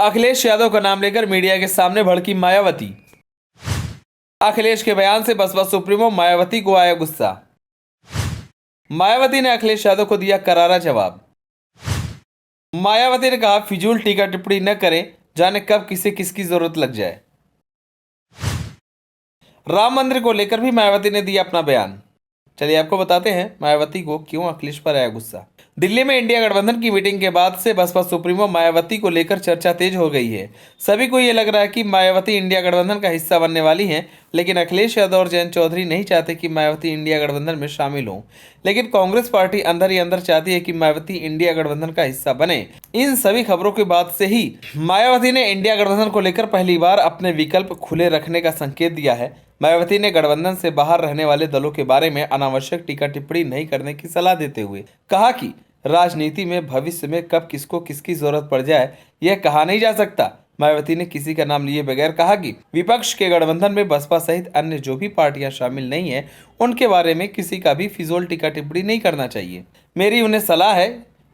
अखिलेश यादव का नाम लेकर मीडिया के सामने भड़की मायावती। अखिलेश के बयान से बसपा सुप्रीमो मायावती को आया गुस्सा। मायावती ने अखिलेश यादव को दिया करारा जवाब। मायावती ने कहा, फिजूल टीका टिप्पणी न करें, जाने कब किसे किसकी जरूरत लग जाए। राम मंदिर को लेकर भी मायावती ने दिया अपना बयान। चलिए आपको बताते हैं मायावती को क्यों अखिलेश पर आया गुस्सा। दिल्ली में इंडिया गठबंधन की मीटिंग के बाद से बसपा सुप्रीमो मायावती को लेकर चर्चा तेज हो गई है। सभी को ये लग रहा है कि मायावती इंडिया गठबंधन का हिस्सा बनने वाली हैं, लेकिन अखिलेश यादव और जयंत चौधरी नहीं चाहते कि मायावती इंडिया गठबंधन में शामिल हो। लेकिन कांग्रेस पार्टी अंदर ही अंदर चाहती है कि मायावती इंडिया गठबंधन का हिस्सा बने। इन सभी खबरों के बाद से ही मायावती ने इंडिया गठबंधन को लेकर पहली बार अपने विकल्प खुले रखने का संकेत दिया है। मायावती ने गठबंधन से बाहर रहने वाले दलों के बारे में अनावश्यक टीका टिप्पणी नहीं करने की सलाह देते हुए कहा कि राजनीति में भविष्य में कब किसको किसकी जरूरत पड़ जाए यह कहा नहीं जा सकता। मायावती ने किसी का नाम लिए बगैर कहा कि विपक्ष के गठबंधन में बसपा सहित अन्य जो भी पार्टियां शामिल नहीं है उनके बारे में किसी का भी फिजूल टीका टिप्पणी नहीं करना चाहिए। मेरी उन्हें सलाह है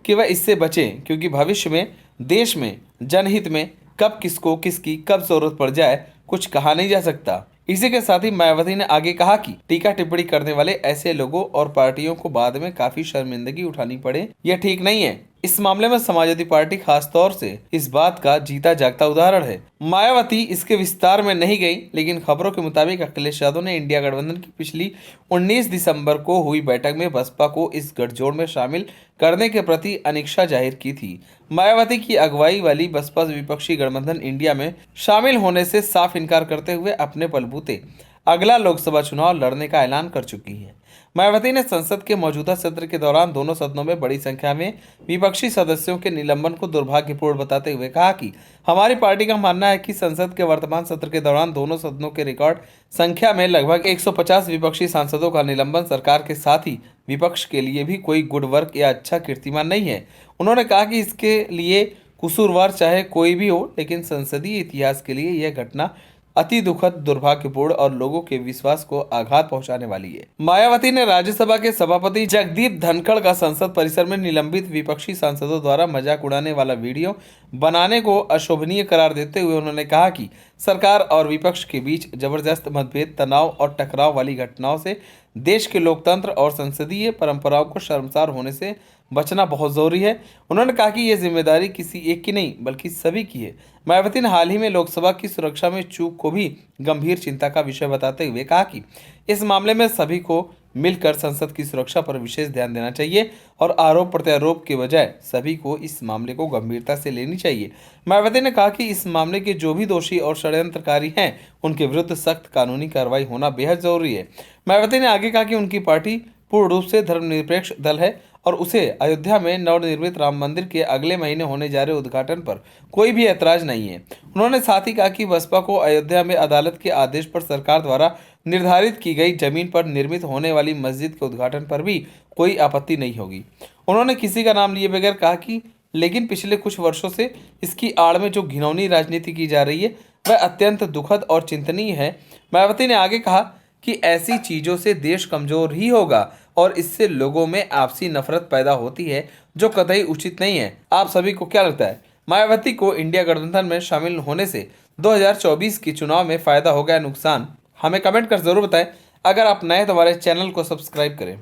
कि वह इससे बचें, क्योंकि भविष्य में देश में जनहित में कब किसको किसकी कब जरूरत पड़ जाए कुछ कहा नहीं जा सकता। इसी के साथ ही मायावती ने आगे कहा कि टीका टिप्पणी करने वाले ऐसे लोगों और पार्टियों को बाद में काफी शर्मिंदगी उठानी पड़े, यह ठीक नहीं है। इस मामले में समाजवादी पार्टी खास तौर से इस बात का जीता जागता उदाहरण है। मायावती इसके विस्तार में नहीं गई, लेकिन खबरों के मुताबिक अखिलेश यादव ने इंडिया गठबंधन की पिछली 19 दिसंबर को हुई बैठक में बसपा को इस गठजोड़ में शामिल करने के प्रति अनिच्छा जाहिर की थी। मायावती की अगुवाई वाली बसपा विपक्षी गठबंधन इंडिया में शामिल होने से साफ इनकार करते हुए अपने बलबूते अगला लोकसभा चुनाव लड़ने का ऐलान कर चुकी है। मायावती ने संसद के मौजूदा सत्र के दौरान दोनों सदनों में बड़ी संख्या में विपक्षी सदस्यों के निलंबन को दुर्भाग्यपूर्ण बताते हुए कहा कि हमारी पार्टी का मानना है कि संसद के वर्तमान सत्र के दौरान दोनों सदनों के रिकॉर्ड संख्या में लगभग 150 विपक्षी सांसदों का निलंबन सरकार के साथ ही विपक्ष के लिए भी कोई गुड वर्क या अच्छा कीर्तिमान नहीं है। उन्होंने कहा कि इसके लिए कसूरवार चाहे कोई भी हो, लेकिन संसदीय इतिहास के लिए यह घटना अति दुखद, दुर्भाग्यपूर्ण और लोगों के विश्वास को आघात पहुंचाने वाली है। मायावती ने राज्यसभा के सभापति जगदीप धनखड़ का संसद परिसर में निलंबित विपक्षी सांसदों द्वारा मजाक उड़ाने वाला वीडियो बनाने को अशोभनीय करार देते हुए उन्होंने कहा कि सरकार और विपक्ष के बीच जबरदस्त मतभेद, तनाव और टकराव वाली घटनाओं से देश के लोकतंत्र और संसदीय परंपराओं को शर्मसार होने से बचना बहुत जरूरी है। उन्होंने कहा कि यह जिम्मेदारी किसी एक की नहीं बल्कि सभी की है। मायावती ने हाल ही में लोकसभा की सुरक्षा में चूक को भी गंभीर चिंता का विषय बताते हुए कहा कि इस मामले में सभी को मिलकर संसद की सुरक्षा पर विशेष ध्यान देना चाहिए और आरोप प्रत्यारोप के बजाय सभी को इस मामले को गंभीरता से लेनी चाहिए। मायावती ने कहा कि इस मामले के जो भी दोषी और षड्यंत्रकारी हैं उनके विरुद्ध सख्त कानूनी कार्रवाई होना बेहद जरूरी है। मायावती ने आगे कहा कि उनकी पार्टी पूर्ण रूप से धर्मनिरपेक्ष दल है और उसे अयोध्या में नवनिर्मित राम मंदिर के अगले महीने होने जा रहे उद्घाटन पर कोई भी ऐतराज नहीं है। उन्होंने साथ ही कहा कि बसपा को अयोध्या में अदालत के आदेश पर सरकार द्वारा निर्धारित की गई जमीन पर निर्मित होने वाली मस्जिद के उद्घाटन पर भी कोई आपत्ति नहीं होगी। उन्होंने किसी का नाम लिए बगैर कहा कि लेकिन पिछले कुछ वर्षों से इसकी आड़ में जो घिनौनी राजनीति की जा रही है वह अत्यंत दुखद और चिंतनीय है। मायावती ने आगे कहा कि ऐसी चीजों से देश कमजोर ही होगा और इससे लोगों में आपसी नफरत पैदा होती है, जो कतई उचित नहीं है। आप सभी को क्या लगता है, मायावती को इंडिया गठबंधन में शामिल होने से 2024 के चुनाव में फायदा होगा या नुकसान? हमें कमेंट कर जरूर बताएं। अगर आप नए तो हमारे चैनल को सब्सक्राइब करें।